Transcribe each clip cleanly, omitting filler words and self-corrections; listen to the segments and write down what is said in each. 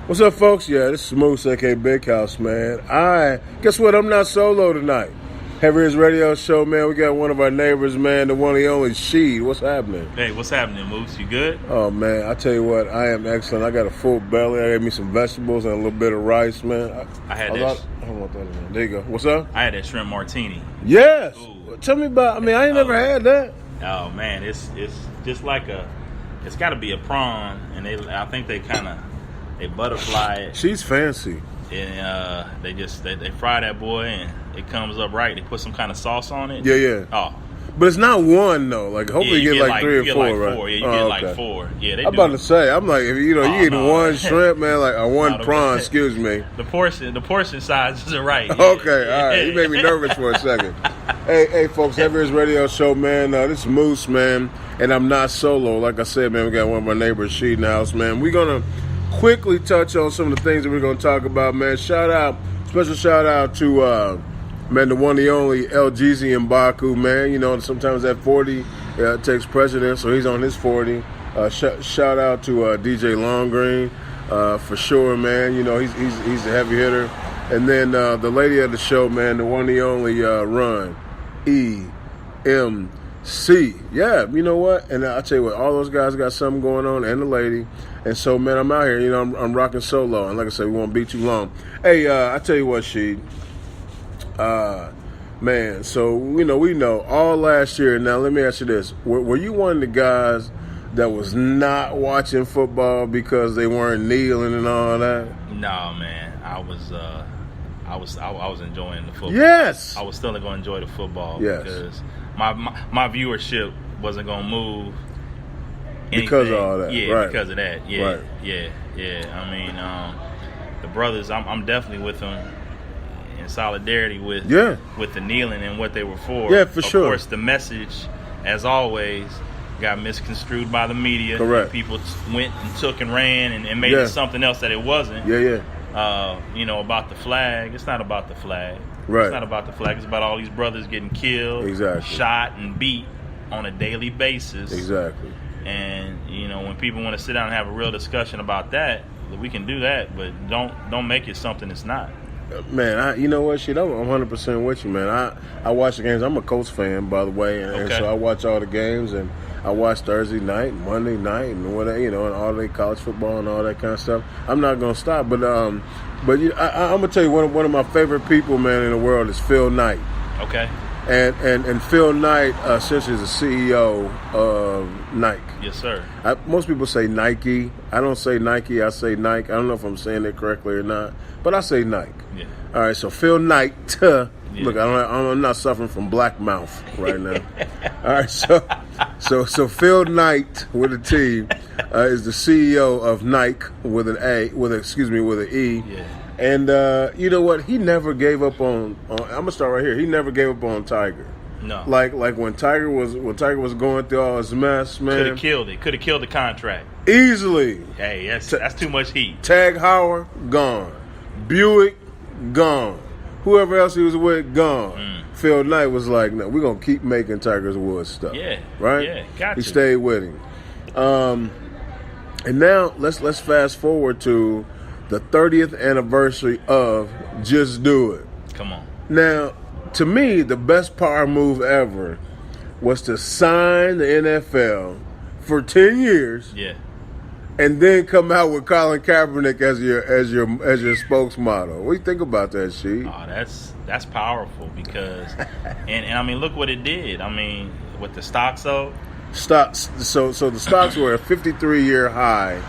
What's up, folks? Yeah, this is Moose, aka Big House, man. Guess what? I'm not solo tonight. Heavy His Radio Show, man. We got one of our neighbors, man, the one and only Sheed. What's happening? Hey, what's happening, Moose? You good? Oh, man, I tell you what, I am excellent. I got a full belly. I ate me some vegetables and a little bit of rice, man. I don't want that in there. There you go. What's up? I had that shrimp martini. Yes. Ooh. Tell me about. I ain't never had that. Oh man, it's just like it's got to be a prawn, and I think they butterfly it. She's fancy. And they fry that boy, and it comes up right. They put some kind of sauce on it. Yeah. Oh. But it's not one though. Like hopefully you get like 3 or 4, right? You get like 4. Yeah, I'm about to say. I'm like, if you eat one shrimp, man, like one prawn. Excuse me. The portion size isn't right. Yeah. Okay, all right. You made me nervous for a second. Hey, folks, Heavy His Radio Show, man. This is Moose, man, and I'm not solo. Like I said, man, we got one of my neighbors, Sheed, in the house, man. We're gonna quickly touch on some of the things that we're gonna talk about, man. Special shout out to. Man, the one and only El Jeezy Mbaku, man. You know, sometimes that 40 takes precedence, so he's on his 40. Shout out to DJ Longgreen for sure, man. You know, he's a heavy hitter. And then the lady of the show, man, the one and only Run EMC. Yeah, you know what? And I tell you what, all those guys got something going on, and the lady. And so, man, I'm out here. You know, I'm rocking solo. And like I said, we won't be too long. Hey, I tell you what, Sheed. Man, so we know all last year. Now let me ask you this: were you one of the guys that was not watching football because they weren't kneeling and all that? No, man. I was enjoying the football. Yes, I was still going to enjoy the football. Yes. Because my viewership wasn't going to move anything. Because of all that. Yeah, right. Because of that. Yeah, right. yeah. I mean, the brothers. I'm definitely with them. Solidarity with the kneeling and what they were for. Yeah, for sure. Of course, the message, as always, got misconstrued by the media. Correct. People went and took and ran and made it something else that it wasn't. Yeah. About the flag. It's not about the flag. Right. It's not about the flag. It's about all these brothers getting killed, shot, and beat on a daily basis. Exactly. And when people want to sit down and have a real discussion about that, we can do that, but don't make it something it's not. Man, you know what, shit, I'm 100% with you, man. I watch the games. I'm a Colts fan, by the way, and so I watch all the games, and I watch Thursday night, Monday night, and whatever, and all the college football and all that kind of stuff. I'm not gonna stop, but I'm gonna tell you one of my favorite people, man, in the world is Phil Knight. Okay. And Phil Knight essentially is the CEO of Nike. Yes, sir. Most people say Nike. I don't say Nike. I say Nike. I don't know if I'm saying it correctly or not, but I say Nike. Yeah. All right. So Phil Knight. Look, I'm not suffering from black mouth right now. All right. So Phil Knight with a T is the CEO of Nike with an A with an E. Yeah. And you know what? He never gave up on. I'm gonna start right here. He never gave up on Tiger. No. Like when Tiger was going through all his mess, man. Could have killed it. Could have killed the contract easily. Hey, that's too much heat. Tag Heuer gone. Buick gone. Whoever else he was with gone. Phil Knight was like, no, we're gonna keep making Tiger's Woods stuff. Yeah. Right. Yeah. Got he stayed with him. And now let's fast forward to the 30th anniversary of Just Do It. Come on. Now, to me, the best power move ever was to sign the NFL for 10 years. Yeah. And then come out with Colin Kaepernick as your spokesmodel. What do you think about that, Sheed? Oh, that's powerful because, and I mean, look what it did. I mean, with the stocks though. So the stocks were a 53-year high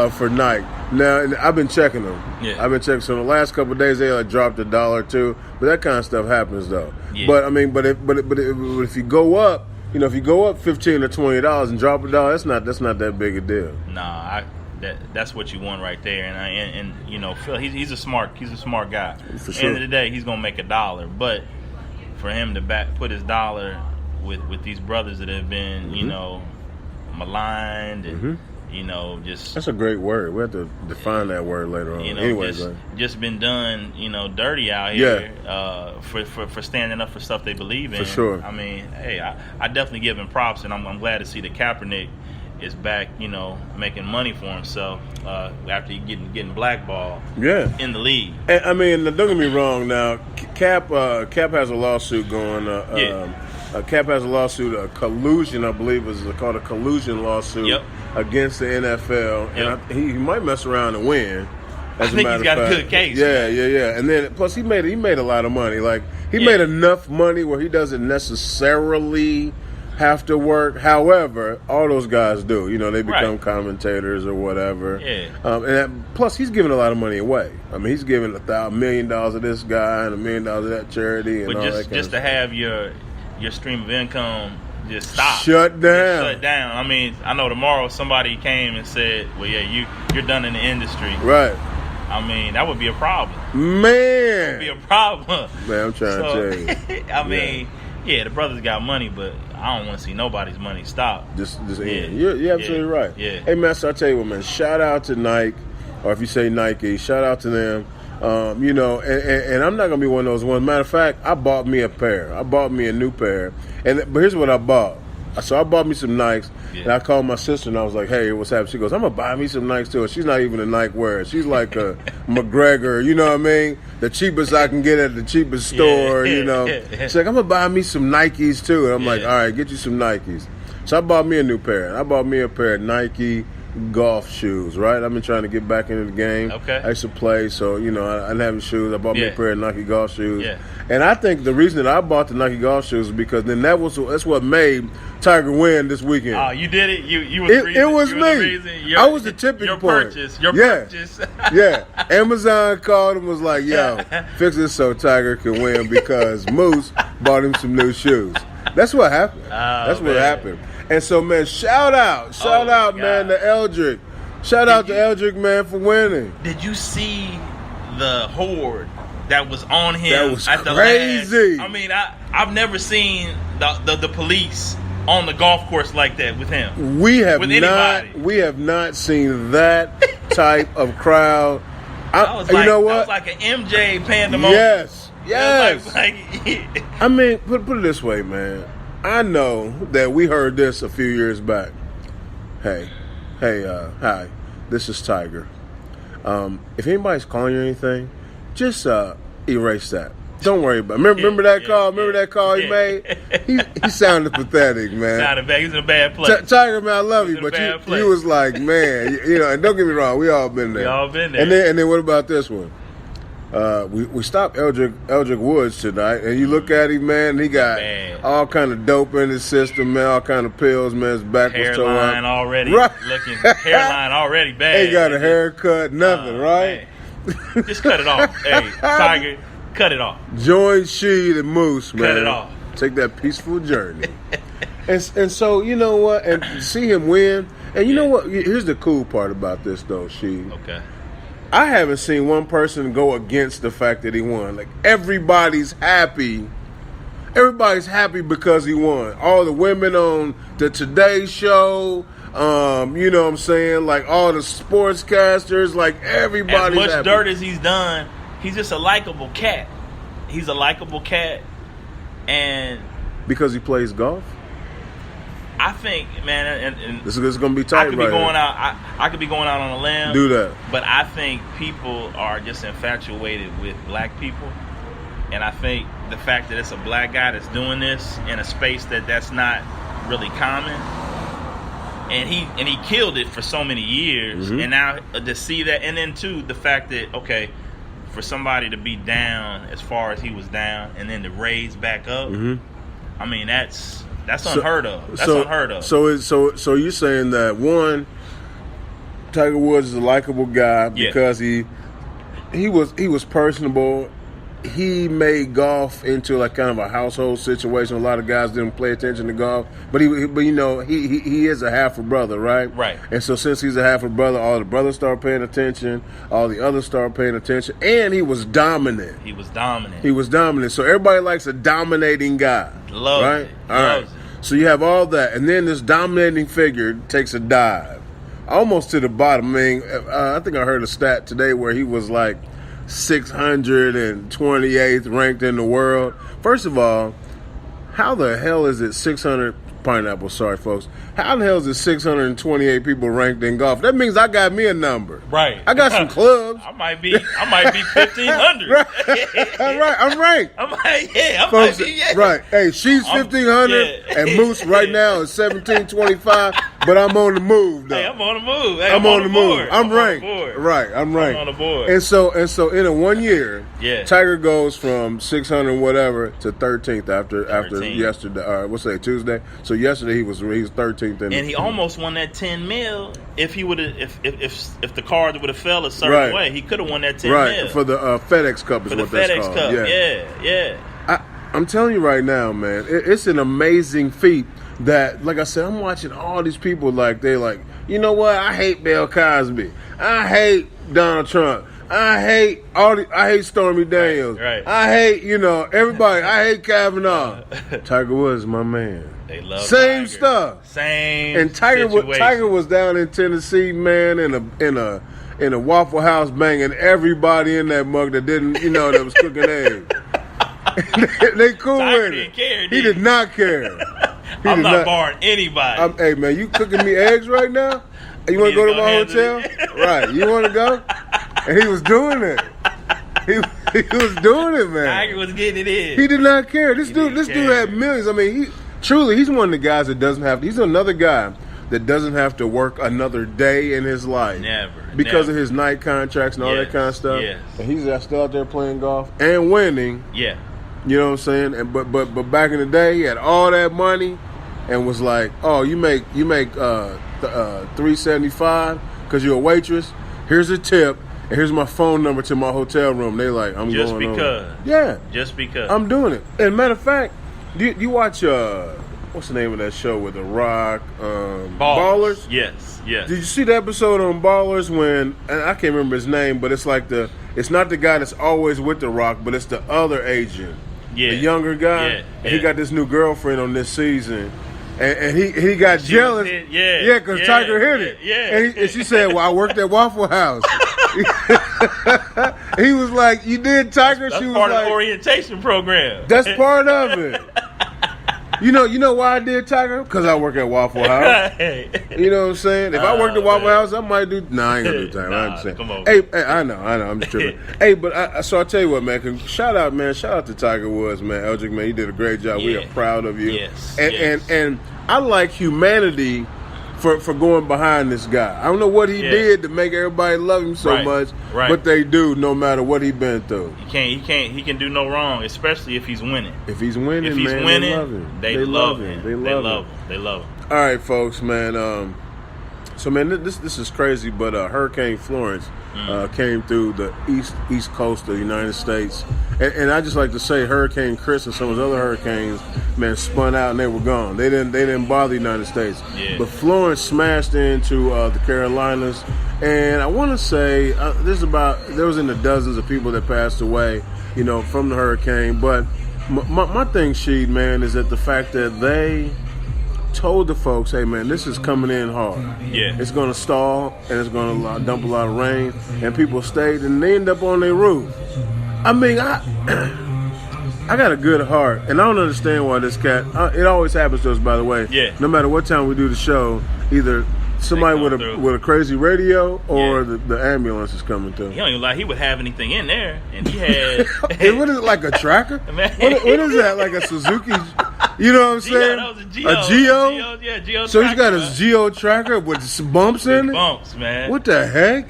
for Nike. Now I've been checking them. Yeah. I've been checking. So the last couple of days they dropped $1 or $2, but that kind of stuff happens though. Yeah. But I mean, if you go up, if you go up $15 or $20 and drop $1, that's not that big a deal. Nah, that's what you want right there. And Phil, he's a smart guy. For sure. End of the day, he's gonna make $1. But for him to put his dollar with these brothers that have been maligned and just that's a great word. We have to define that word later on. Anyways, just been done dirty out here. For standing up for stuff they believe in. For sure. I mean, hey, I definitely give him props, and I'm glad to see that Kaepernick is back, making money for himself after he getting blackballed. In the league. And, I mean, don't get me wrong. Now, Cap has a lawsuit going. Cap has a lawsuit, a collusion, I believe, is called a collusion lawsuit against the NFL, and he might mess around and win. I think he's got a good case. Yeah. And then plus he made a lot of money. Like he made enough money where he doesn't necessarily have to work. However, all those guys do. They become commentators or whatever. And plus, he's giving a lot of money away. I mean, he's giving $1 million to this guy and $1 million to that charity. And but all just that kind just of to stuff. have your stream of income just stop. Shut down. Just shut down. I mean, I know tomorrow somebody came and said, "Well, yeah, you're done in the industry." Right. I mean, that would be a problem. Man. That would be a problem. Man, I'm trying to tell you. I mean, the brothers got money, but I don't want to see nobody's money stop. Just you're absolutely right. Yeah. Hey, man, so I tell you what, man, shout out to Nike, or if you say Nike, shout out to them. And I'm not going to be one of those ones. Matter of fact, I bought me a pair. I bought me a new pair. But here's what I bought. So I bought me some Nikes, and I called my sister, and I was like, hey, what's happening? She goes, I'm going to buy me some Nikes, too. She's not even a Nike wearer. She's like a McGregor, you know what I mean? The cheapest I can get at the cheapest store, She's like, I'm going to buy me some Nikes, too. And I'm like, all right, get you some Nikes. So I bought me a new pair. I bought me a pair of Nike golf shoes, right? I've been trying to get back into the game. Okay. I used to play, so, I didn't have any shoes. I bought me a pair of Nike golf shoes. Yeah. And I think the reason that I bought the Nike golf shoes is because then that's what made Tiger win this weekend. Oh, you did it? You was the reason? It was me. I was the tipping point. Your purchase. Yeah. Amazon called and was like, yo, fix this so Tiger can win because Moose bought him some new shoes. That's what happened. That's what happened. And so, man, shout out, man, to Eldrick. Shout out to Eldrick, man, for winning. Did you see the horde that was on him? That was at crazy. I mean, I've never seen the police on the golf course like that with him. We have not seen that type of crowd. You know what? That was like an MJ pandemonium. Yes. I mean, put it this way, man. I know that we heard this a few years back. Hey, hi, this is Tiger. If anybody's calling you anything, just erase that. Don't worry about it. Remember that call? Remember that call he made? He sounded pathetic, man. Sounded bad. He's in a bad place. Tiger, man, I love you, but you was like, man, and don't get me wrong, we all been there. We all been there. And then what about this one? We stopped Eldrick Woods tonight, and you look at him, man. He got all kind of dope in his system, man. All kind of pills, man. His back was torn up. Hairline already hairline already bad. Ain't got a haircut, nothing, right? Man. Just cut it off. Hey, Tiger, cut it off. Join Sheed and Moose, man. Cut it off. Take that peaceful journey. and so you know what? And see him win. And you know what? Here's the cool part about this, though, Sheed. Okay. I haven't seen one person go against the fact that he won. Like, everybody's happy. Everybody's happy because he won. All the women on the Today Show, you know what I'm saying? Like, all the sportscasters, like, everybody's happy. As much happy. dirt as he's done, he's just a likable cat. He's a likable cat. And because he plays golf? I think, man, and this is going to be tight. I could be going out on a limb. Do that. But I think people are just infatuated with black people, and I think the fact that it's a black guy that's doing this in a space that's not really common, and he killed it for so many years, and now to see that, and then too the fact that for somebody to be down as far as he was down, and then to raise back up, I mean that's unheard of. That's unheard of. So you're saying that one, Tiger Woods is a likable guy because he was personable. He made golf into like kind of a household situation. A lot of guys didn't pay attention to golf, but he is a half a brother, right? Right. And so since he's a half a brother, all the brothers start paying attention, all the others start paying attention, and he was dominant. He was dominant. So everybody likes a dominating guy. Loves it. All right. So you have all that, and then this dominating figure takes a dive, almost to the bottom. I mean, I think I heard a stat today where he was like 628th ranked in the world. First of all, how the hell is it 600 pineapple? Sorry, folks. how the hell is it 628 people ranked in golf? That means I got me a number. Right. I got some clubs. I might be 1,500. Right. I'm ranked. Folks, might be, yeah. Right. Hey, she's 1,500 yeah. and Moose right now is 1,725, but I'm on the move though. Hey, I'm on the move. Hey, I'm on the move. board. I'm ranked. on the board. Right, I'm ranked. I'm on the board. And so in a 1 year, Yeah. Tiger goes from 600 whatever to 13th after 13th. yesterday. What's that, Tuesday? So yesterday he was 13th, And he almost won that 10 mil if he would have if the cards would have fell a certain Right. way. He could have won that 10 right mil for the FedEx Cup is for the what that's FedEx called. Cup. Yeah. I'm telling you right now, man, it's an amazing feat that, like I said, I'm watching all these people like they're like, you know what? I hate Bill Cosby. I hate Donald Trump. I hate Stormy Daniels. Right. I hate, everybody. I hate Kavanaugh. Tiger Woods, my man. They love Same Tiger. stuff. Same. And Tiger was down in Tennessee, man, in a Waffle House banging everybody in that mug that didn't, that was cooking eggs. they cool Tiger with didn't it. care, He did not care. I'm not barring anybody. Hey man, you cooking me eggs right now? You want to go to my hotel? Right. You want to go? And he was doing it. He was doing it, man. Tiger was getting it in. He did not care. This dude care. had millions. I mean, he's one of the guys that doesn't have. He's another guy that doesn't have to work another day in his life. Because of his night contracts and all that kind of stuff. Yes. And he's still out there playing golf and winning. Yeah. You know what I'm saying? And but back in the day, he had all that money, and was like, "Oh, you make $375 because you're a waitress. Here's a tip, and here's my phone number to my hotel room." They like, "I'm Just going because. over. Yeah, Just because. I'm doing it." And matter of fact, do you watch what's the name of that show with The Rock? Ballers. Yes. Did you see the episode on Ballers when, and I can't remember his name, but it's like it's not the guy that's always with The Rock, but it's the other agent, the younger guy, and he got this new girlfriend on this season, and he got jealous, because Tiger hit it, and she said, "Well, I worked at Waffle House." He was like, "You did, Tiger?" That's she was part of like, the orientation program. "That's part of it." You know why I did, Tiger? Because I work at Waffle House. You know what I'm saying? If I worked at Waffle House, I might do. Nah, I ain't gonna do Tiger. I'm saying. Come on. Hey, I know. I'm just tripping. Hey, but I'll tell you what, man. Shout out to Tiger Woods, man. Eldrick, man, you did a great job. We are proud of you. Yes. And I like humanity for going behind this guy. I don't know what he did to make everybody love him so much, but they do, no matter what he's been through. He can do no wrong, especially if he's winning. If he's winning, they love him. They love him. All right, folks, man. So, man, this is crazy, but Hurricane Florence came through the east coast of the United States, and I just like to say, Hurricane Chris and some of those other hurricanes, man, spun out and they were gone. They didn't bother the United States, but Florence smashed into the Carolinas, and I want to say there was in the dozens of people that passed away, from the hurricane. But my thing, Sheed, man, is that the fact that they told the folks, hey man, this is coming in hard. It's going to stall and it's going to dump a lot of rain, and people stayed and they end up on their roof. I mean, I got a good heart, and I don't understand why this cat. It always happens to us, by the way. No matter what time we do the show, either somebody with a crazy radio or the ambulance is coming through. He don't even lie. He would have anything in there, and he had. What is it, like a tracker? What is that? Like a Suzuki? You know what I'm saying? That was a Geo. A Geo? Yeah, Geo. So he's got a Geo tracker with some bumps in it? Bumps, man. What the heck?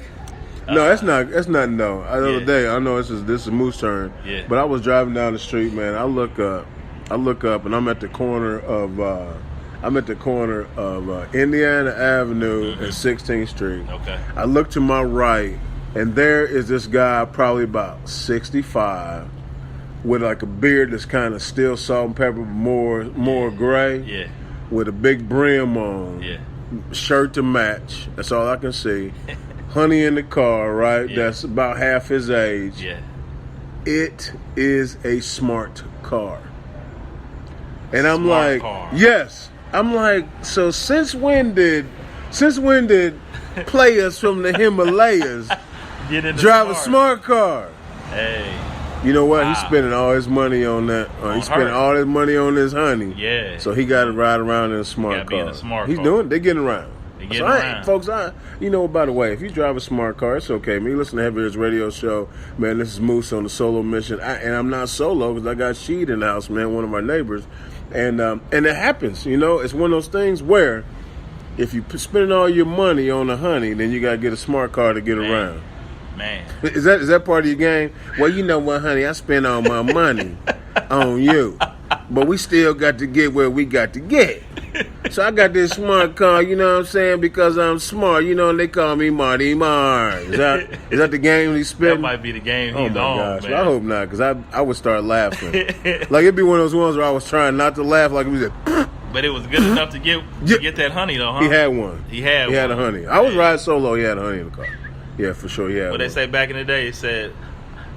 No, that's not. No. The other day, I know this is Moose turn. But I was driving down the street, man. I look up, and I'm at the corner of Indiana Avenue and 16th Street. Okay. I look to my right, and there is this guy, probably about 65, with like a beard that's kind of still salt and pepper, more gray. With a big brim on. Shirt to match. That's all I can see. Honey in the car, right? That's about half his age. It is a smart car. And I'm like, yes. I'm like, so since when did players from the Himalayas drive a smart car? Hey. You know what? Wow. He's spending all his money on that. He's spending her. all his money on this honey. Yeah. So he got to ride around in a smart Gotta be car. in a smart He's car. doing. They're getting around. They getting So, around. folks. You know, by the way, if you drive a smart car, it's okay. Me listen to Heavy Hitters Radio Show, man. This is Moose on the solo mission, and I'm not solo because I got Sheed in the house, man. One of our neighbors, and it happens. You know, it's one of those things where if you spending all your money on the honey, then you got to get a smart car to get around. Man. Is that part of your game? Well, you know what, honey? I spent all my money on you, but we still got to get where we got to get. So I got this smart car, you know what I'm saying? Because I'm smart, you know, and they call me Marty Mars. Is that the game he's spitting? That might be the game Oh he's my on, gosh! man. Well, I hope not, because I would start laughing. Like it'd be one of those ones where I was trying not to laugh, like it was But it was good enough to get that honey, though, huh? he had one. He had a one. honey. I was riding solo. He had a honey in the car. Yeah, for sure. Yeah. What they say back in the day, it said,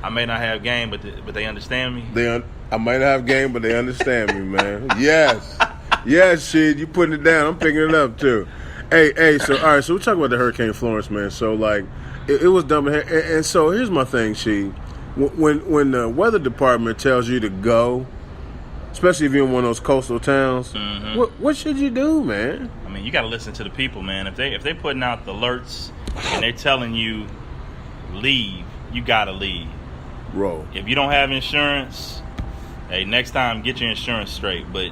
I may not have game, but they understand me. I might have game, but they understand me, man. Yes. Yes, shit. You putting it down. I'm picking it up, too. Hey, so, all right, so we're talking about the Hurricane Florence, man. So, like, it was dumping. And so here's my thing, She. When the weather department tells you to go, especially if you're in one of those coastal towns, what should you do, man? I mean, you got to listen to the people, man. If they putting out the alerts and they're telling you leave, you got to leave. Roll. If you don't have insurance, hey, next time get your insurance straight, but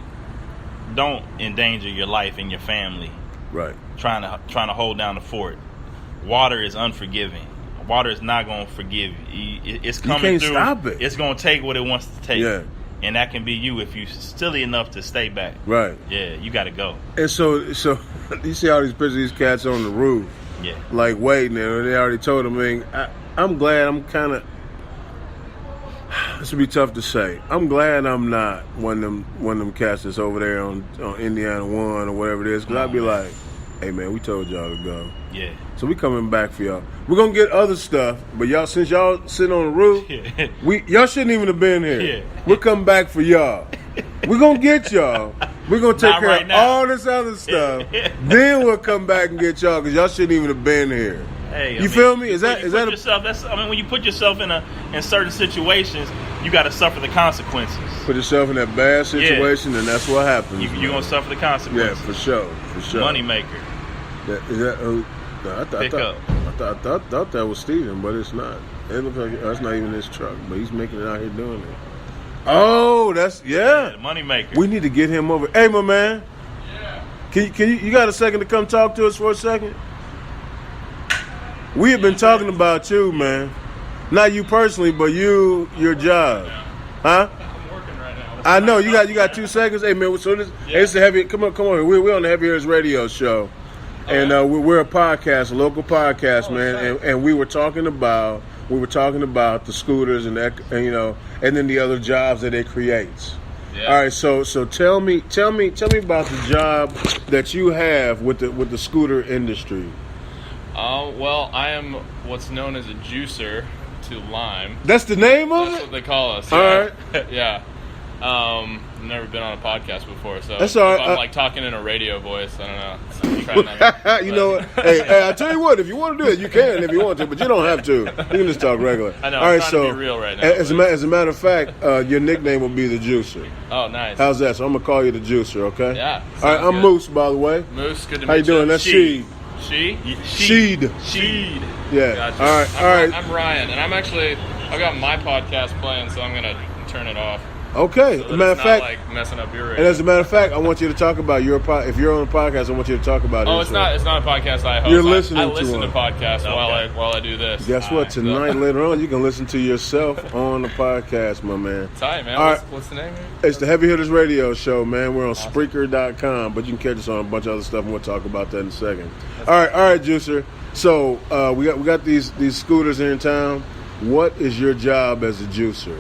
don't endanger your life and your family Right. trying to hold down the fort. Water is unforgiving. Water is not going to forgive you. It's coming can't through. stop it. It's going to take what it wants to take. Yeah. And that can be you if you're silly enough to stay back. Right. Yeah, you got to go. And so you see all these pictures of these cats on the roof, Yeah. like waiting there. They already told them. I mean, I'm glad I'm kind of. This would be tough to say. I'm glad I'm not one of them cats that's over there on Indiana 1 or whatever it is, because I'd be like, hey, man, we told y'all to go. Yeah. So we coming back for y'all. We're going to get other stuff, but y'all, since y'all sitting on the roof, y'all shouldn't even have been here. Yeah. We're coming back for y'all. We're going to get y'all. We're going to take Not care right of now. all this other stuff. Then we'll come back and get y'all, because y'all shouldn't even have been here. You Hey, I mean, feel me? Is when that you is put that a, yourself? When you put yourself in certain situations, you got to suffer the consequences. put yourself in that bad situation, and that's what happens. You're gonna suffer the Yeah, consequences. for sure. Money maker. Is that? No, I thought that was Steven, but it's not. It looks like that's not even his truck, but he's making it out here doing it. Oh, that's The money maker. We need to get him over. Hey, my man. Yeah. Can you got a second to come talk to us for a second? We have been talking about you, man. Not you personally, but your job. Huh? I'm working right now. I know you got 2 seconds. Hey man, so this it's the heavy. Come on. We're on the Heavy Hitters Radio Show, and we're a podcast, a local podcast, man. And we were talking about the scooters and that, and then the other jobs that it creates. Yeah. All right, so tell me about the job that you have with the scooter industry. Well, I am what's known as a juicer to lime. That's the name of That's it. what they call us. All Yeah. right. Yeah. I've never been on a podcast before, so That's all right. if I'm like talking in a radio voice, I don't know. I'm trying not You know what? Hey, I tell you what, if you want to do it, you can if you want to, but you don't have to. You can just talk regular. I know, All I'm right, trying so to be real right now, as but- a matter of fact, your nickname will be the Juicer. Oh, nice. How's that? So I'm gonna call you the Juicer, okay? Yeah, All right, sounds I'm good. Moose, by the way. Moose, good to How meet you doing? That's Sheed. Sheed. She? Sheed. Sheed. Yeah. Gotcha. All right. I'm Ryan, and I've got my podcast playing, so I'm gonna turn it off. Okay. So As that a matter of it's fact, not like messing up your and radio. as a matter of fact, I want you to talk about if you're on a podcast, I want you to talk about it. Oh, it's not a podcast I host. You're listening I to listen to one. podcasts Okay. while I do this. Guess what? Tonight, later on, you can listen to yourself on the podcast, my man. Tight, man. All right. What's the name here? It's the Heavy Hitters Radio Show, man. We're on Spreaker.com, but you can catch us on a bunch of other stuff, and we'll talk about that in a second. All right, Juicer. So we got these scooters here in town. What is your job as a juicer?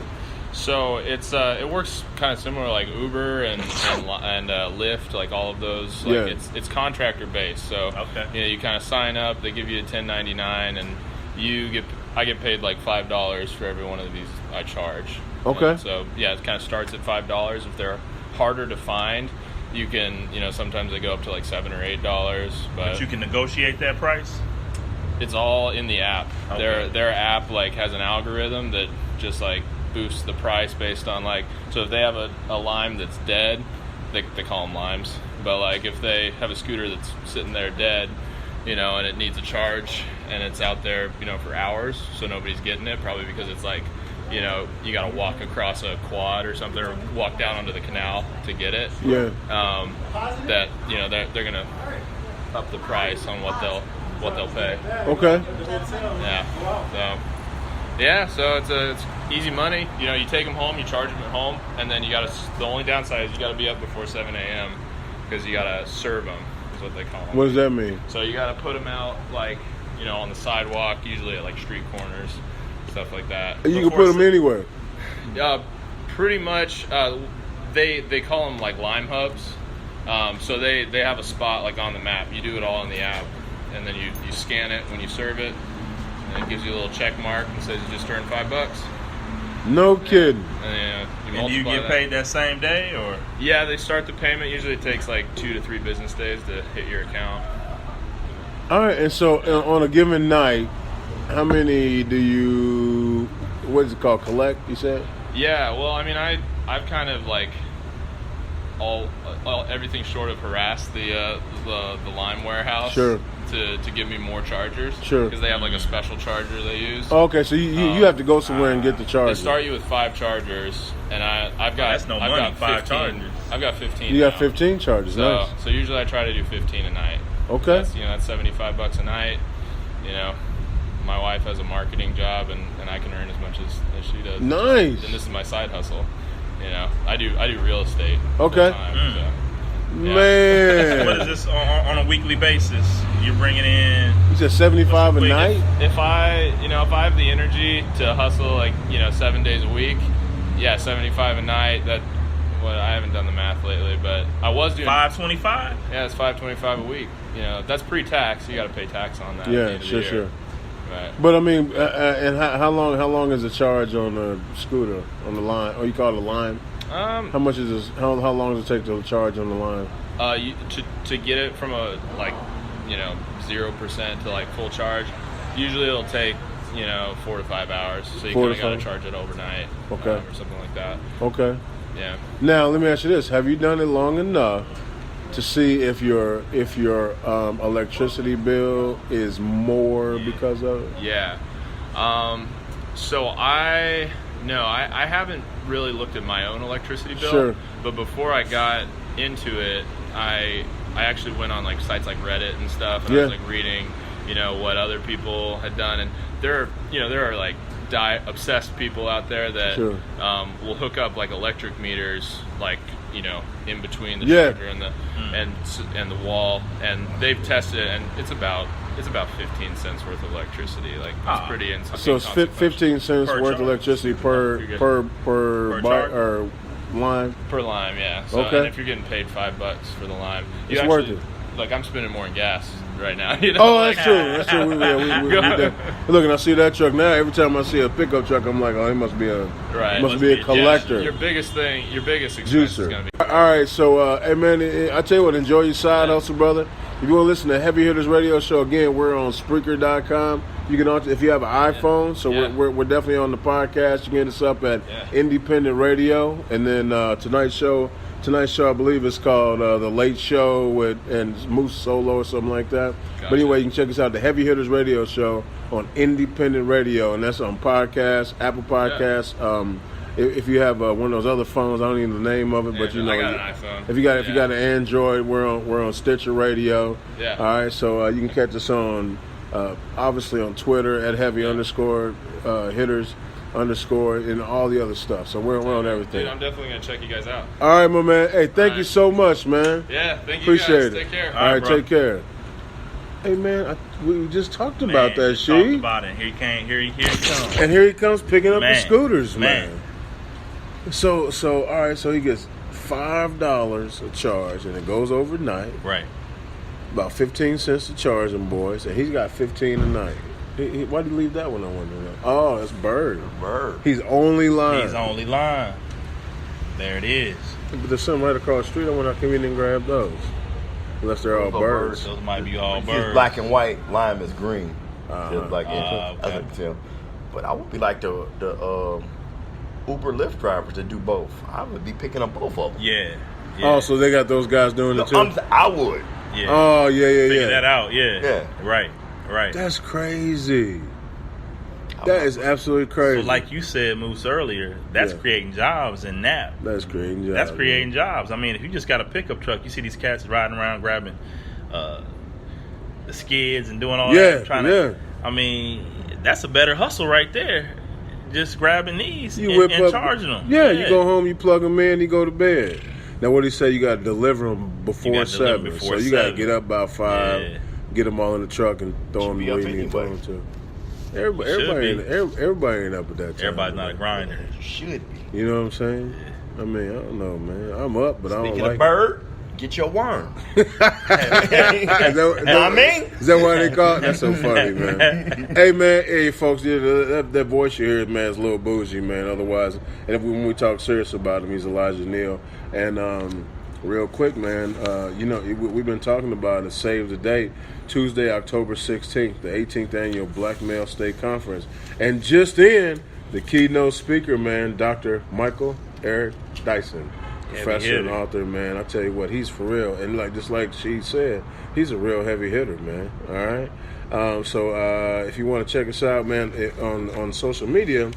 So it works kind of similar like Uber and Lyft, like all of those. Like Yeah. it's contractor based. So Okay. you kind of sign up. They give you a 1099, and I get paid like $5 for every one of these I charge. Okay. And so yeah, it kind of starts at $5. If they're harder to find, you can sometimes they go up to like $7 or $8. But you can negotiate that price. It's all in the app. Okay. Their app like has an algorithm that just like boosts the price based on like, so if they have a lime that's dead, they call them limes, but like if they have a scooter that's sitting there dead, you know, and it needs a charge and it's out there, you know, for hours, so nobody's getting it, probably because it's like, you know, you got to walk across a quad or something, or walk down onto the canal to get it. Yeah. That, you know, they're gonna up the price on what they'll pay. Okay. So it's easy money. You know, you take them home, you charge them at home, and then the only downside is you got to be up before 7 a.m. because you got to serve them, is what they call them. What does that mean? So you got to put them out, like, you know, on the sidewalk, usually at like street corners, stuff like that. You can put them anywhere. Pretty much. They call them like lime hubs. So they have a spot like on the map. You do it all in the app, and then you scan it when you serve it, and it gives you a little check mark and says you just earned $5. No kidding. And you get paid that same day, or? Yeah, they start the payment. Usually it takes like 2 to 3 business days to hit your account. All right, and so on a given night, how many do you, what is it called, collect, you said? Yeah, well, I mean, I've kind of like all everything short of harassed the lime warehouse. Sure. To give me more chargers. Sure. Because they have like a special charger they use. Okay, so you have to go somewhere and get the charger. They start you with 5 chargers, and I've got that's no money. 5 chargers. I've got 15. You got now. 15 chargers. Nice. So usually I try to do 15 a night. Okay. That's $75 a night. You know, my wife has a marketing job, and I can earn as much as she does. Nice. And this is my side hustle. You know, I do real estate. Okay. Full-time, so. Yeah. Man. What is this on a weekly basis? You're bringing in. You said 75 a night? If I have the energy to hustle, like, you know, 7 days a week, yeah, 75 a night. I haven't done the math lately, but I was doing $525. Yeah, it's $525 a week. You know, that's pre-tax. You got to pay tax on that. at the end of the sure, year. sure. Right. But I mean, and how long is the charge on a scooter on the line? Or you call it a line? How much is this? How long does it take to charge on the line? To get it from a 0% to like full charge, usually it'll take 4 to 5 hours. So you kind of got to charge it overnight, okay, or something like that. Okay. Yeah. Now let me ask you this: have you done it long enough to see if your electricity bill is more because of it? Yeah. So I haven't really looked at my own electricity bill. Sure. But before I got into it, I actually went on like sites like Reddit and stuff, and I was like reading, what other people had done, and there are like obsessed people out there that will hook up like electric meters, like in between the charger and the wall, and they've tested it, and it's about 15 cents worth of electricity. Like, it's pretty insane. So it's 15 cents worth of electricity per charge? or lime? Per lime, yeah. So, okay. And if you're getting paid $5 for the lime, it's worth it. Like, I'm spending more in gas right now. That's true. That's true. Look, and I see that truck now. Every time I see a pickup truck, I'm like, oh, he must be a collector. Yeah, your biggest expense juicer. is going to be. All right, so hey man, I tell you what, enjoy your side hustle, brother. If you want to listen to Heavy Hitters Radio Show, again, we're on Spreaker.com. You can also, if you have an iPhone, so we're definitely on the podcast. You can hit us up at Independent Radio, and then tonight's show, I believe, is called The Late Show with Moose Solo or something like that. Gotcha. But anyway, you can check us out, the Heavy Hitters Radio Show on Independent Radio, and that's on Podcasts, Apple Podcasts. Yeah. If you have one of those other phones, I don't even know the name of it, but I got an iPhone. If you got an Android, we're on Stitcher Radio. Yeah. All right, so you can catch us on obviously on Twitter at Heavy _Hitters_ and all the other stuff. So we're on everything. Dude, I'm definitely gonna check you guys out. All right, my man. Hey, thank you so much, man. Yeah, thank you. Appreciate guys. it. Take care. All right, take care. Hey, man, we just talked about that, Talked about it. Here he comes. And here he comes picking up the scooters, man. So all right, so he gets $5 a charge, and it goes overnight. Right. About 15 cents to charge them boys, and he's got 15 a night. Why did he leave that one? I wonder. Oh, that's Bird. He's only lying. There it is. But there's some right across the street. I wonder how come he didn't grab those. Unless they're all birds. Those might be all birds. It's black and white. Lime is green. Just like I can tell. But I would be like the Uber Lyft drivers that do both. I would be picking up both of them. Yeah. Oh, so they got those guys doing it too? I would. Yeah. Oh, yeah. Figure that out. Yeah. Yeah. Right. That's crazy. That is absolutely crazy. So like you said, Moose, earlier, that's creating jobs in NAP. That's creating jobs. That's creating jobs. I mean, if you just got a pickup truck, you see these cats riding around grabbing the skids and doing all that. I mean, that's a better hustle right there. Just grabbing these and charging them. Yeah, you go home, you plug them in, you go to bed. Now, what do he say? You got to deliver them before 7. So you got to get up by 5, get them all in the truck, and throw them where you need to throw them to. Everybody ain't up at that time. Everybody's not a grinder. You should be. You know what I'm saying? I mean, I don't know, man. I'm up, but I don't Speaking like of bird, get your worm. Is that why they call it? That's so funny, man. Hey, folks, that voice you hear, man, is a little bougie, man. Otherwise, and when we talk serious about him, he's Elijah Neal. And real quick, man, we've been talking about it. Save the date, Tuesday, October 16th, the 18th annual Black Male State Conference. And just in, the keynote speaker, man, Dr. Michael Eric Dyson. Professor and author, man. I tell you what, he's for real. And just like she said, he's a real heavy hitter, man. All right. So if you want to check us out, man, on social media,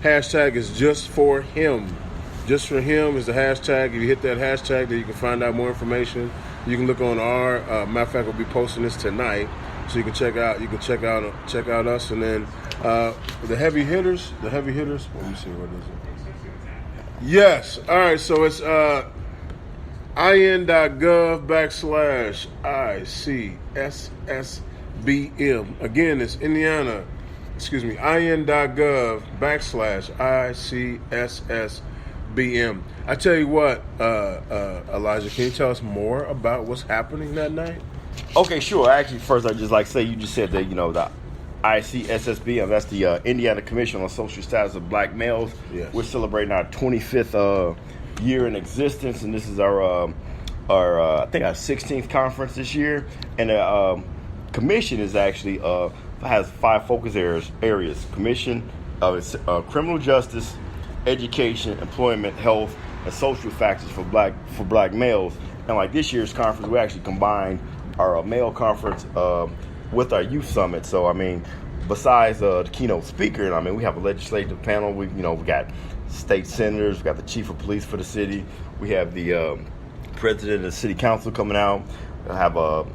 hashtag is just for him. Just for him is the hashtag. If you hit that hashtag, then you can find out more information. You can look on our matter of fact, we'll be posting this tonight, so you can check out us, and then the heavy hitters. Let me see what is it. Yes. All right. So it's in.gov/ICSSBM. Again, it's Indiana. in.gov/ICSSBM. I tell you what, Elijah, can you tell us more about what's happening that night? Okay, sure. Actually, first I'd just like to say, you just said that, the ICSSB, that's the Indiana Commission on Social Status of Black Males. Yes. We're celebrating our 25th year in existence, and this is our I think our 16th conference this year. And the commission is actually has 5 focus areas: commission, criminal justice, education, employment, health, and social factors for black males. And like this year's conference, we actually combined our male conference with our youth summit. So I mean, besides the keynote speaker, we have a legislative panel. We got state senators, we got the chief of police for the city, we have the president of the city council coming out. We'll have a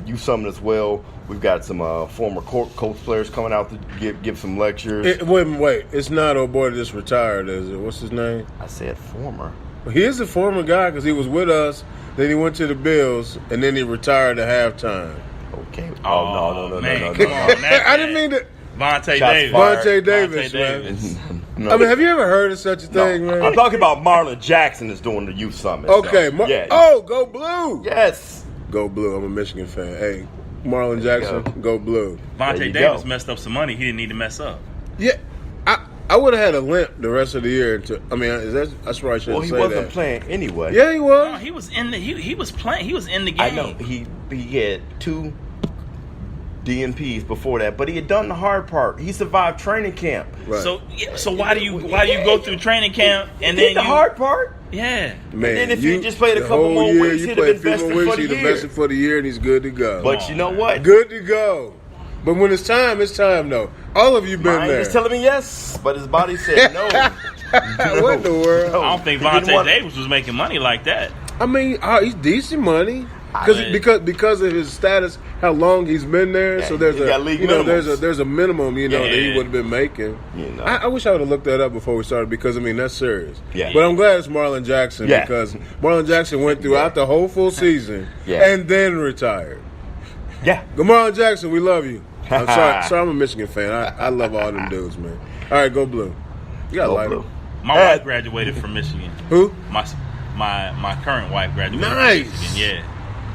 youth summit as well. We've got some former Colts players coming out to give some lectures. Wait, it's not old boy that just retired, is it? What's his name? I said former. Well, he is a former guy because he was with us. Then he went to the Bills, and then he retired at halftime. Okay. Oh, no. Come on, I didn't mean to. Vontae Davis, man. No. I mean, have you ever heard of such a thing, man? I'm talking about Marlon Jackson is doing the youth summit. Okay. So, yeah. Oh, go Blue. Yes. Go Blue. I'm a Michigan fan. Hey, Marlon Jackson, go Blue. Vontae Davis messed up some money he didn't need to mess up. Yeah. I would have had a limp the rest of the year. That's why I shouldn't say that. Well, he wasn't playing anyway. Yeah, he was. No, he was in the he was playing. He was in the game. I know. He had 2 DNPs before that, but he had done the hard part. He survived training camp. Right. So why do you go through training camp and then the hard part? Yeah. Man, and then if you just played a couple more weeks, he'd have been vested for the year. Vested for the year, and he's good to go. But you know what? Good to go. But when it's time though. All of you been Mine there. was telling me yes, but his body said no. What in the world? I don't think Vontae Davis was making money like that. I mean, he's decent money because of his status, how long he's been there. So there's there's a minimum that he would have been making. I wish I would have looked that up before we started because that's serious. Yeah. But I'm glad it's Marlon Jackson because Marlon Jackson went throughout the whole full season and then retired. Yeah. Go Marlon Jackson, we love you. I'm sorry, I'm a Michigan fan. I love all them dudes, man. All right, go Blue. You got light Blue. My wife graduated from Michigan. Who? My current wife graduated from Michigan. Yeah.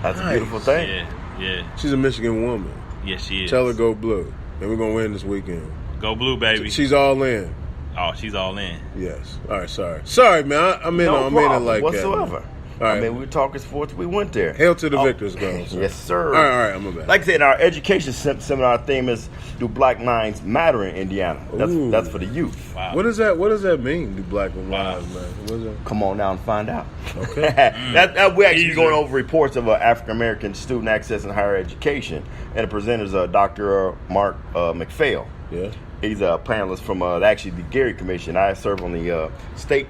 That's a beautiful thing. Yeah. She's a Michigan woman. Yes, she is. Tell her go Blue, and we're gonna win this weekend. Go Blue, baby. She's all in. Oh, she's all in. Yes. All right. Sorry, man. I mean it like whatsoever. that. All right. I mean, we were talking sports. We went there. Hail to the victors, go. Yes, sir. All right, I'm back. Like I said, our education seminar theme is "Do Black Minds Matter in Indiana?" Ooh. That's for the youth. Wow. What does that mean? Do black lives matter? What is that? Come on now and find out. Okay. that we're actually Easy. going over reports of African American student access in higher education, and the presenter is Dr. Mark McPhail. Yeah. He's a panelist from actually the Gary Commission. I serve on the state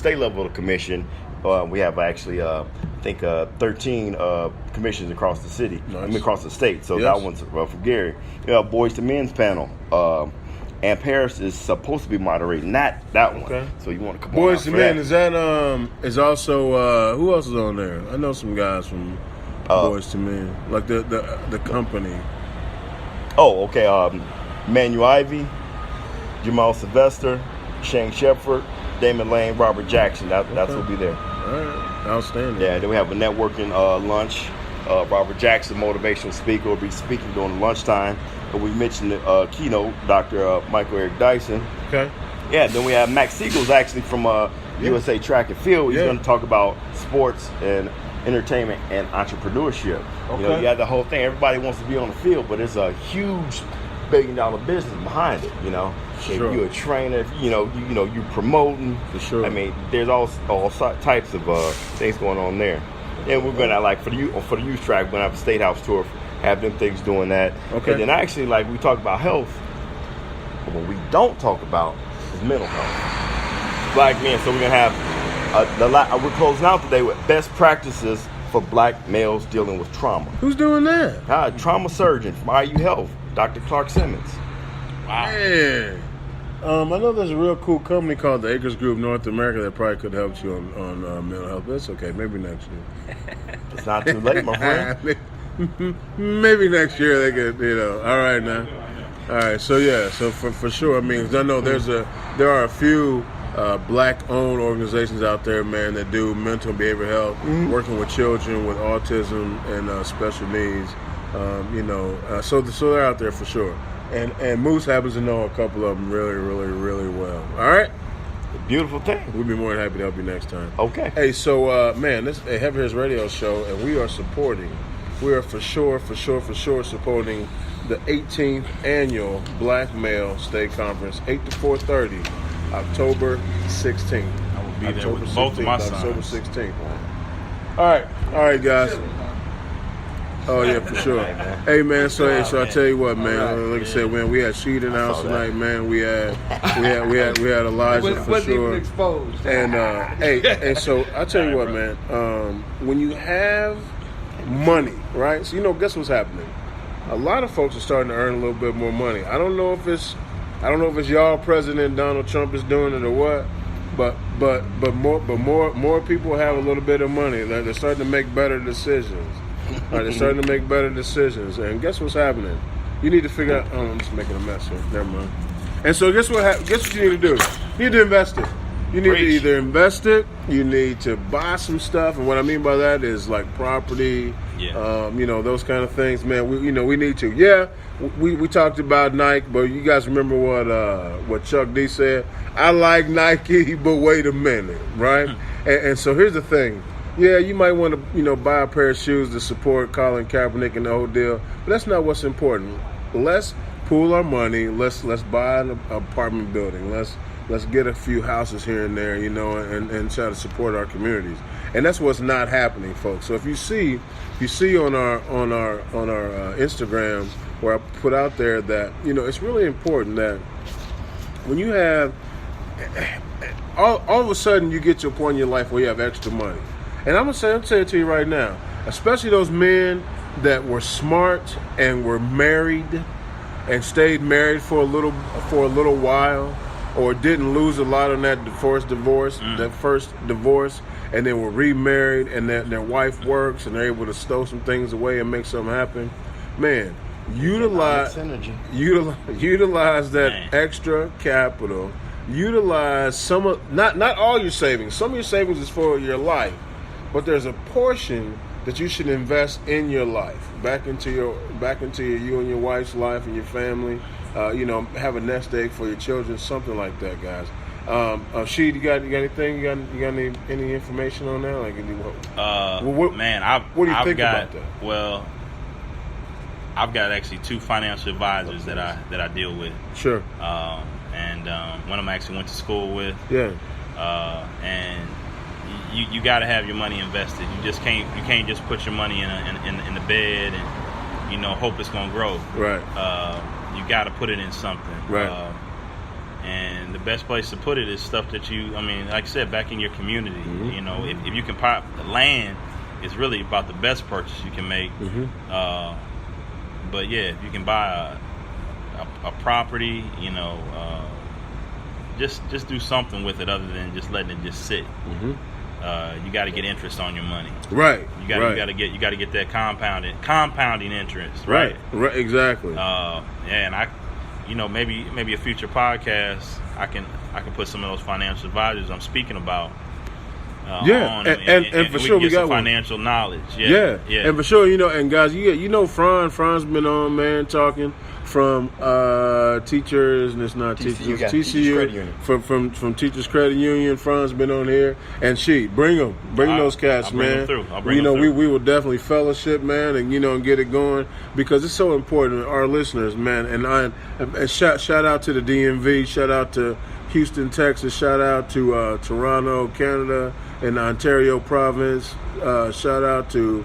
level of the commission. We have actually, I think, 13 commissions across the city. Nice. I mean, across the state. So Yes. that one's from Gary. Boys to Men's panel. And Paris is supposed to be moderating that one. Okay. So you want to come Boys on to out for Men, that. is that is also who else is on there? I know some guys from Boys to Men, like the company. Oh, okay. Manu Ivy, Jamal Sylvester, Shane Shepard, Damon Lane, Robert Jackson. That's who'll be there. All right, outstanding. Yeah, then we have a networking lunch. Robert Jackson, motivational speaker, will be speaking during lunchtime. And we mentioned the keynote, Dr. Michael Eric Dyson. Okay. Yeah, then we have Max Siegel's actually from USA Track and Field. He's Yeah. going to talk about sports and entertainment and entrepreneurship. Okay. You know, you have the whole thing. Everybody wants to be on the field, but it's a huge billion-dollar business behind it. You know, Sure. if you're a trainer, if, you're promoting. For sure. I mean, there's all types of things going on there. And we're gonna for the youth track, we're gonna have a state house tour, have them things doing that. Okay. And then actually, like we talk about health, but what we don't talk about is mental health. Black men. So we're gonna have we're closing out today with best practices for black males dealing with trauma. Who's doing that? Trauma surgeon from IU Health, Dr. Clark Simmons. Wow. Man. I know there's a real cool company called the Acres Group North America that probably could help you on mental health. But it's okay. Maybe next year. It's not too late, my friend. Maybe next year they could, All right now. All right. So yeah. So for sure. I mean, 'cause I know there are a few black-owned organizations out there, man, that do mental and behavioral health, working with children with autism and special needs. So they're out there for sure. And Moose happens to know a couple of them really, really, really well. All right? Beautiful thing. We'll be more than happy to help you next time. Okay. Hey, so, man, this is a Heavy Hitters Radio show, and we are for sure supporting the 18th Annual Black Male State Conference, 8 to 4:30, October 16th. I will be there October with both of my 16th, October sons. 16th. All right, guys. Oh yeah, for sure. Hey man, so I tell you what, man. Like I said, man, we had Sheet in the house tonight, man. We had Elijah for sure. Exposed. And so I tell you what, man. When you have money, right? So guess what's happening? A lot of folks are starting to earn a little bit more money. I don't know if it's y'all President Donald Trump is doing it or what, but more people have a little bit of money. They're starting to make better decisions. All right, they're starting to make better decisions, and guess what's happening? You need to figure out. Oh, I'm just making a mess here. Never mind. And so, guess what you need to do? You need to invest it. You need to either invest it. You need to buy some stuff, and what I mean by that is like property. Yeah. Those kind of things, man. We need to. Yeah, we talked about Nike, but you guys remember what Chuck D said? I like Nike, but wait a minute, right? And so here's the thing. Yeah, you might want to, buy a pair of shoes to support Colin Kaepernick and the whole deal, but that's not what's important. Let's pool our money. Let's buy an apartment building. Let's get a few houses here and there, and try to support our communities. And that's what's not happening, folks. So if you see on our Instagram where I put out there that it's really important that when you have all of a sudden you get to a point in your life where you have extra money. And I'm gonna say it to you right now, especially those men that were smart and were married and stayed married for a little while, or didn't lose a lot on that that first divorce, and then were remarried, and their wife works and they're able to stow some things away and make something happen. Man, utilize that extra capital. Utilize some of not all your savings. Some of your savings is for your life. But there's a portion that you should invest in your life, back into you and your wife's life and your family. Have a nest egg for your children, something like that, guys. Sheed, you got anything? You got any information on that? Like, Man, what do you think got, about that? Well, I've got actually 2 financial advisors that I deal with. Sure. And one of them I actually went to school with. Yeah. And you got to have your money invested. You can't just put your money in the bed and hope it's gonna grow. Right. You got to put it in something. Right. And the best place to put it is stuff that like I said, back in your community. Mm-hmm. If you can pop the land, it's really about the best purchase you can make. Mm-hmm. But yeah, if you can buy a property, just do something with it other than just letting it just sit. Mm-hmm. You got to get interest on your money. Right. You got to get that compounding interest. Right. Right. Exactly. And maybe a future podcast, I can put some of those financial advisors I'm speaking about. On, and for sure we got some financial knowledge. Yeah. And for sure, and guys, Fran's been on, man, talking from teachers, and it's not teachers, TCU, from Teachers Credit Union. Fran's been on here, and bring those cats, I'll bring man. them through. I'll bring them we through. will definitely fellowship, man, and and get it going, because it's so important. Our listeners, man, and shout out to the DMV, shout out to Houston, Texas, shout out to Toronto, Canada, and Ontario province. Shout out to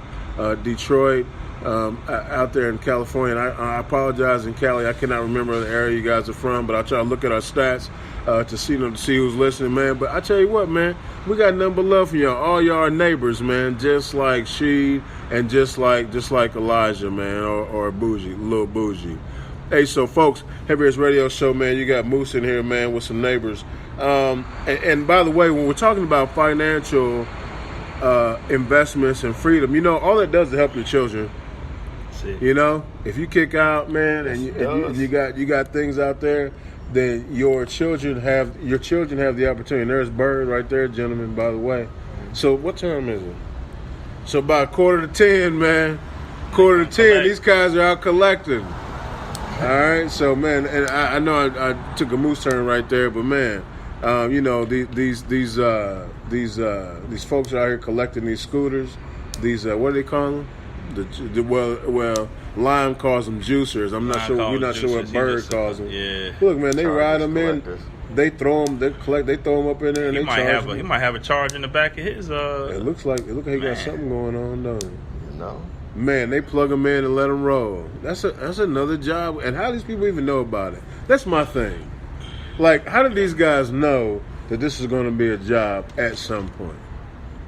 Detroit, out there in California. And I apologize in Cali. I cannot remember the area you guys are from, but I'll try to look at our stats to see who's listening, man. But I tell you what, man, we got nothing but love for y'all. All y'all are neighbors, man, just like Sheed and just like Elijah, man, or Bougie, Lil Bougie. Hey, so folks, Heavy Hits Radio Show, man, you got Moose in here, man, with some neighbors. And by the way, when we're talking about financial investments and freedom, all that does is help your children. If you kick out, man, and you got things out there, then your children have the opportunity. And there's Bird right there, gentlemen, by the way. So what time is it? So by 9:45, man, 9:45, these guys are out collecting. All right, so man, and I know I took a moose turn right there, but man, these folks are out here collecting these scooters. These what do they call them? Well, Lime calls them juicers. I'm not sure. We're not sure what Bird calls them. Yeah. Look, man, they ride them in. They throw them. They throw them up in there, and he might have a charge in the back of his. It looks like he got something going on, don't it? Man, they plug them in and let them roll. That's another job. And how do these people even know about it? That's my thing. Like, how did these guys know that this is going to be a job at some point?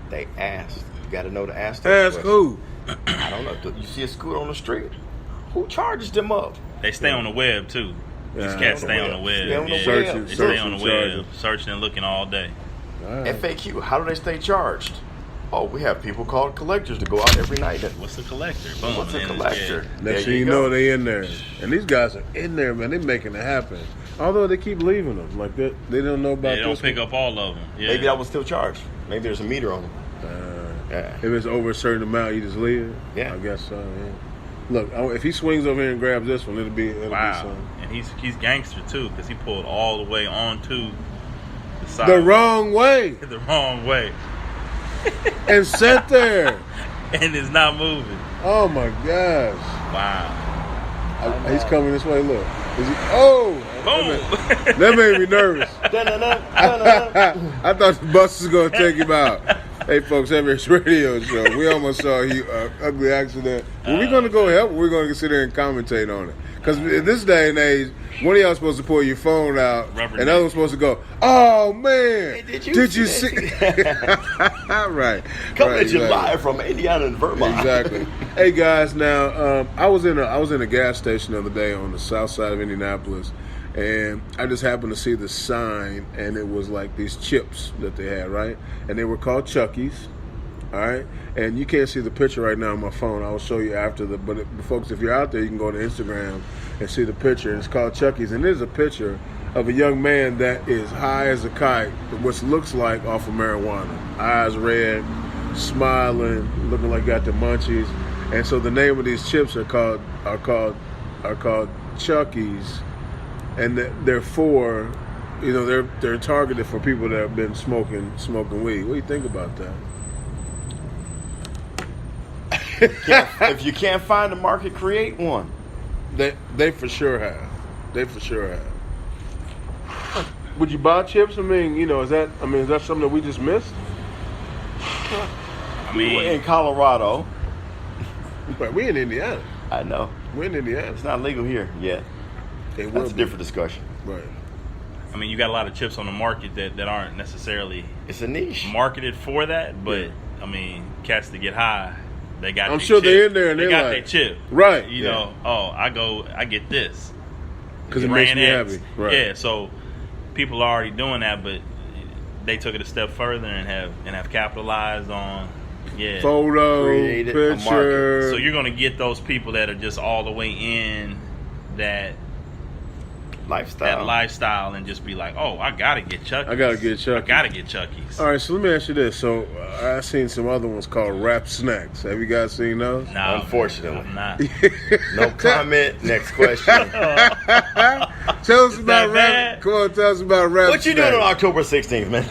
They asked. You got to know to ask. Ask who? I don't know. You see a scooter on the street? Who charges them up? They stay on the web too. These cats stay on the web. Searching, stay on the web, searching and looking all day. Right. FAQ. How do they stay charged? Oh, we have people called collectors to go out every night. What's a collector? Boom. What's a collector? Next thing you know, they in there. And these guys are in there, man. They're making it happen. Although they keep leaving them. Like, they don't know about this. They don't pick up all of them. Yeah. Maybe that was still charged. Maybe there's a meter on them. If it's over a certain amount, you just leave it? Yeah. I guess so, yeah. Look, if he swings over here and grabs this one, it'll be something. And he's gangster, too, because he pulled all the way onto the side. The wrong way. The wrong way. And sat there. And it's not moving. Oh, my gosh. Wow. He's coming this way, look. Oh! Boom! That made me nervous. I thought the bus was going to take him out. Hey, folks, Heavy Hits Radio Show. We almost saw an ugly accident. Were we going to go help, or were we going to sit there and commentate on it? Because in this day and age, one of y'all supposed to pull your phone out, and the other one's supposed to go, oh, man, hey, did you see? Right. Coming at you live from Indiana and Vermont. Exactly. Hey, guys, now, I was in a gas station the other day on the south side of Indianapolis, and I just happened to see the sign, and it was like these chips that they had, right? And they were called Chuckies, all right? And you can't see the picture right now on my phone. I will show you after but folks, if you're out there, you can go to Instagram and see the picture. And it's called Chuckies, and there's a picture of a young man that is high as a kite, which looks like off of marijuana. Eyes red, smiling, looking like got the munchies. And so the name of these chips are called Chuckies. And they're for you know, they're targeted for people that have been smoking weed. What do you think about that? If you can't find a market, create one. They for sure have. They for sure have. Would you buy chips? I mean, you know, is that something that we just missed? I We're mean, in Colorado. But we in Indiana. I know. We're in Indiana. It's not legal here yet. It will That's a be. different discussion. Right. you got a lot of chips on the market that aren't necessarily It's a niche. marketed for that, but Yeah. cats that get high, they got. I'm their sure chip. they're in there and they they're got like- their chip, Right. You know, I get this Because it makes me Brand X. happy. Right. Yeah, so people are already doing that, but they took it a step further and have capitalized on. Yeah. Photo, Created a picture. So you're gonna get those people that are just all the way in that lifestyle and just be like, oh, I gotta get Chucky's. I gotta get Chucky's. I gotta get Chucky's. All right, so let me ask you this. So I've seen some other ones called Rap Snacks. Have you guys seen those? No, Unfortunately. I'm not. No comment. Next question. Tell us about that Rap. bad? Come on, tell us about Rap What you doing on Snacks. October 16th, man?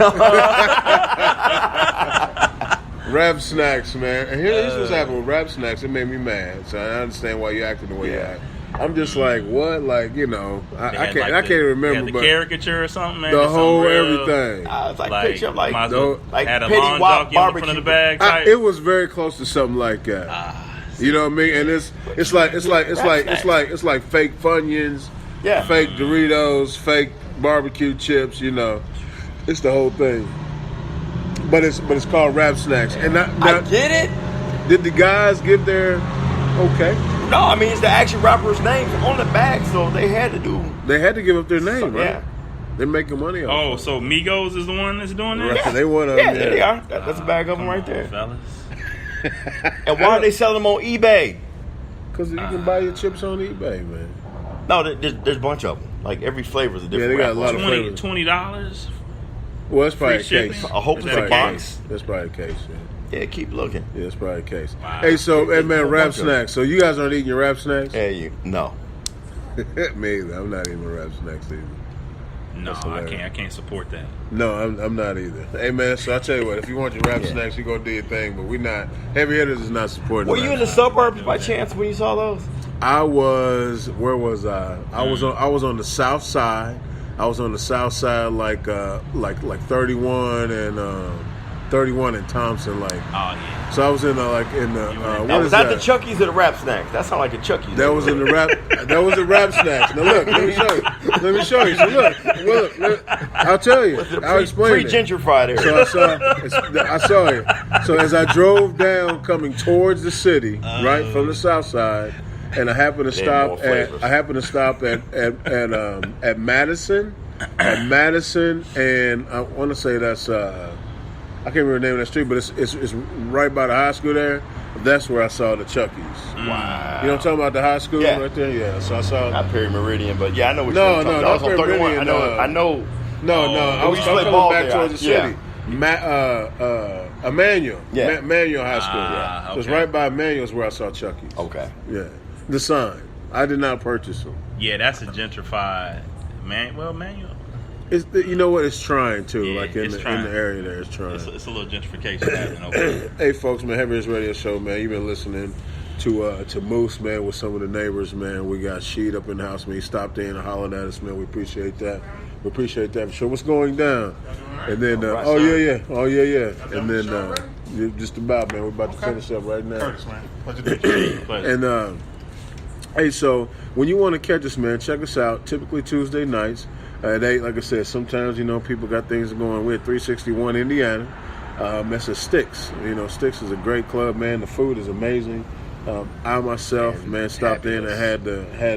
Rap Snacks, man. And here's what's happened with Rap Snacks. It made me mad. So I understand why you acting the way you Yeah. act. I'm just like, what? Like, you know, They I had, can't. like, I can't remember. they had the but caricature or something, man. the Just whole something real, everything. It's like, Like, picture of like, might as well like had a Petty lawn Wop jockey on the front of the barbecue. bag. Type. It was very close to something like that. You know what I mean? And it's like fake Funyuns, Yeah. fake Doritos, fake barbecue chips. You know, it's the whole thing. But it's called Rap Snacks. And I get it. did the guys give their okay? No, I mean, it's the actual rapper's name on the bag, so they had to do. They had to give up their name, right? Yeah. They're making money off. Oh, of it. so Migos is the one that's doing that? Right, they want to. Yeah, there they are. That's a bag of them Come right on, there. fellas. And why are they selling them on eBay? Because you can buy your chips on eBay, man. No, there's a bunch of them. Like every flavor is a different. they got a rapper. lot of flavors. $20. Well, that's probably Free a case. shipping? I hope Is it's that a a box. That's probably the case, man. Yeah, keep looking. Yeah, that's probably the case. Wow. Hey, so, hey, man, a Rap bunch of Snacks. So you guys aren't eating your Rap Snacks? Yeah, no. Me either. I'm not eating Rap Snacks either. No, That's I hilarious. can't support that. No, I'm not either. Hey, man, so I tell you what, if you want your Rap Snacks, you go do your thing, but we not. Heavy Hitters is not supporting Were Rap you in the Snacks. suburbs by chance when you saw those? Where was I? I was on the south side. I was on the south side like 31 and Thompson, like. Oh yeah. So I was in the were in- what That is was at that? the Chucky's or the Rap Snacks. That sounded like a Chucky's. That was in the rap. That was the Rap Snacks. Now look, let me show you. Let me show you. So look. I'll tell you. I'll explain it. Pre-gentrified area. So I saw it. So as I drove down, coming towards the city, right from the south side, and I happened to They had more stop at Madison, and I want to say that's I can't remember the name of that street, but it's right by the high school there. That's where I saw the Chucky's. Wow. You know what I'm talking about? The high school Yeah. right there? Yeah. So I saw. Not Perry Meridian, but yeah, I know what No, you're talking no, about. I was not on Perry 31. Meridian, I know. No, I was used to play coming ball back there. towards the Yeah. city. Emmanuel. Yeah. Emmanuel High School. Ah, So it's okay. right by Emmanuel's where I saw Chucky's. Okay. Yeah. The sign. I did not purchase them. Yeah, that's a gentrified man. Well, Manuel. You know what? It's trying to. Yeah, like in it's the trying. area there, it's trying. It's a little gentrification happening over there. Hey, folks, man, Heaviest Radio Show, man. You've been listening to Moose, man, with some of the neighbors, man. We got Sheed up in the house, man. He stopped in and hollered at us, man. We appreciate that. We appreciate that for sure. What's going down? And then, oh yeah. And then, just about, man. We're about to finish up right now. Curtis, man. Pleasure to meet you. But And hey, so when you want to catch us, man, check us out. Typically Tuesday nights at 8. Like I said, sometimes people got things going. We're at 361 Indiana. That's at Sticks. Sticks is a great club, man. The food is amazing. I myself, man, stopped in and had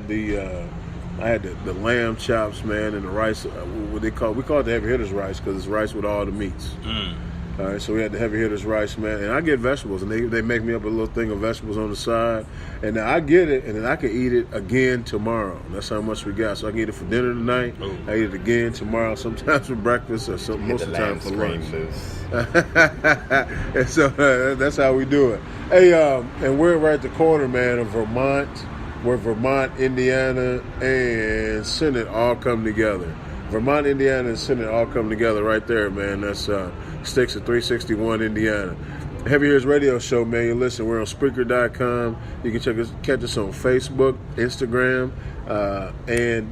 the lamb chops, man, and the rice. We call it the Heavy Hitters rice because it's rice with all the meats. All right, so we had the Heavy Hitters rice, man, and I get vegetables, and they make me up a little thing of vegetables on the side, and now I get it, and then I can eat it again tomorrow. That's how much we got. So I can eat it for dinner tonight. Ooh. I eat it again tomorrow, sometimes for breakfast, or most of the time for lunch. And so that's how we do it. Hey, and we're right at the corner, man, of Vermont, where Vermont, Indiana, and Senate all come together. Vermont, Indiana, and Senate all come together right there, man. That's Sticks at 361 Indiana. Heavy Hitters Radio Show, man. You listen, we're on Spreaker.com. You can catch us on Facebook, Instagram, and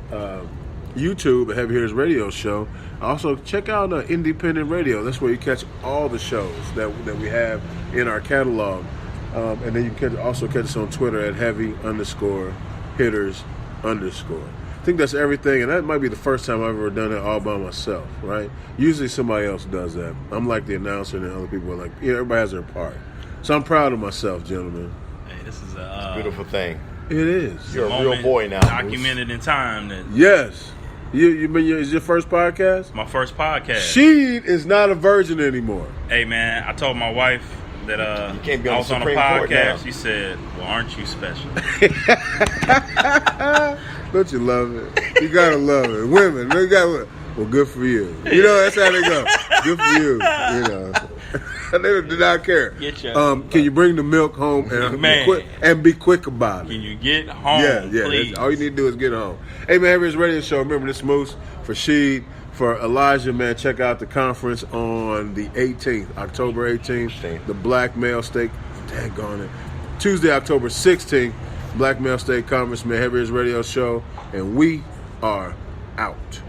YouTube at Heavy Hitters Radio Show. Also, check out Independent Radio. That's where you catch all the shows that we have in our catalog. And then you can also catch us on Twitter at Heavy_Hitters_. I think that's everything, and that might be the first time I've ever done it all by myself, right? Usually somebody else does that. I'm like the announcer, and other people are like, everybody has their part. So I'm proud of myself, gentlemen. Hey, this is a Beautiful thing. It is. You're a real moment boy now. documented in time. That Yes. Is your first podcast? my first podcast. She is not a virgin anymore. Hey man, I told my wife that You can't be on I was the on a Supreme Court now. podcast. She said, "Well, aren't you special?" Don't you love it? You gotta love it. Women, they got. Well, good for you. You know that's how they go. Good for you. You know, they do not care. Get your- Can you bring the milk home and Man. be quick about it? Can you get home? Yeah. Please. That's all you need to do is get home. Hey man, Heavy Hitters Radio Show. Remember this Moose for Sheed, for Elijah. Man, check out the conference on the 18th, October 18th. The Black Male State. Daggone it. Tuesday, October 16th. Black Male State Conference. Man, Heavy Hitters Radio Show, and we are out.